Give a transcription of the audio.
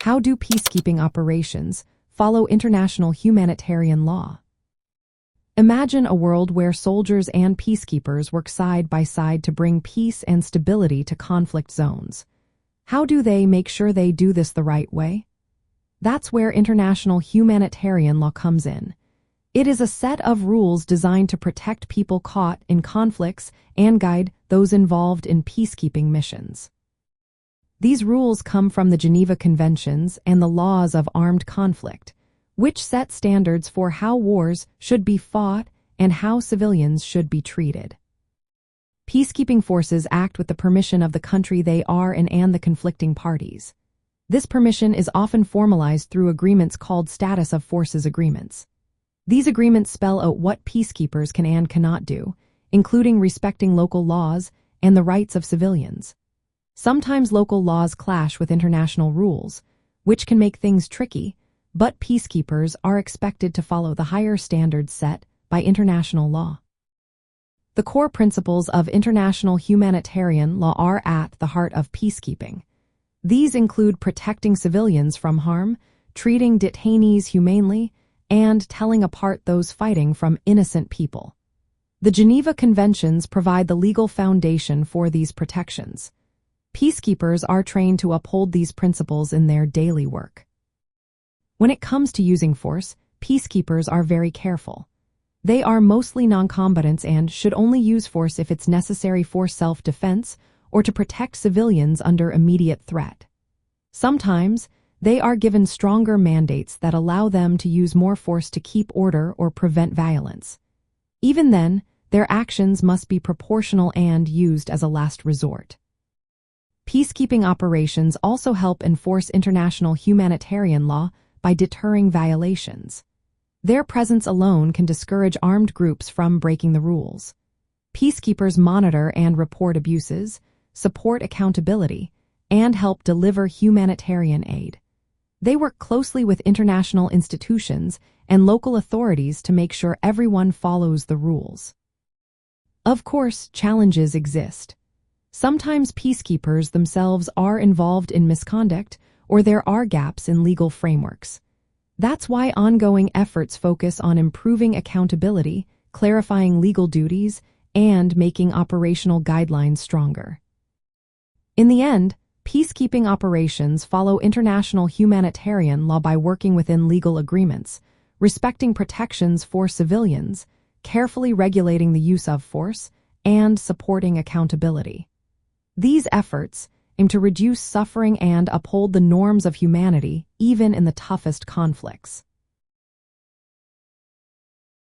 How do peacekeeping operations follow international humanitarian law? Imagine a world where soldiers and peacekeepers work side by side to bring peace and stability to conflict zones. How do they make sure they do this the right way? That's where international humanitarian law comes in. It is a set of rules designed to protect people caught in conflicts and guide those involved in peacekeeping missions. These rules come from the Geneva Conventions and the laws of armed conflict, which set standards for how wars should be fought and how civilians should be treated. Peacekeeping forces act with the permission of the country they are in and the conflicting parties. This permission is often formalized through agreements called status of forces agreements. These agreements spell out what peacekeepers can and cannot do, including respecting local laws and the rights of civilians. Sometimes local laws clash with international rules, which can make things tricky, but peacekeepers are expected to follow the higher standards set by international law. The core principles of international humanitarian law are at the heart of peacekeeping. These include protecting civilians from harm, treating detainees humanely, and telling apart those fighting from innocent people. The Geneva Conventions provide the legal foundation for these protections. Peacekeepers are trained to uphold these principles in their daily work. When it comes to using force, peacekeepers are very careful. They are mostly non-combatants and should only use force if it's necessary for self-defense or to protect civilians under immediate threat. Sometimes, they are given stronger mandates that allow them to use more force to keep order or prevent violence. Even then, their actions must be proportional and used as a last resort. Peacekeeping operations also help enforce international humanitarian law by deterring violations. Their presence alone can discourage armed groups from breaking the rules. Peacekeepers monitor and report abuses, support accountability, and help deliver humanitarian aid. They work closely with international institutions and local authorities to make sure everyone follows the rules. Of course, challenges exist. Sometimes peacekeepers themselves are involved in misconduct, or there are gaps in legal frameworks. That's why ongoing efforts focus on improving accountability, clarifying legal duties, and making operational guidelines stronger. In the end, peacekeeping operations follow international humanitarian law by working within legal agreements, respecting protections for civilians, carefully regulating the use of force, and supporting accountability. These efforts aim to reduce suffering and uphold the norms of humanity, even in the toughest conflicts.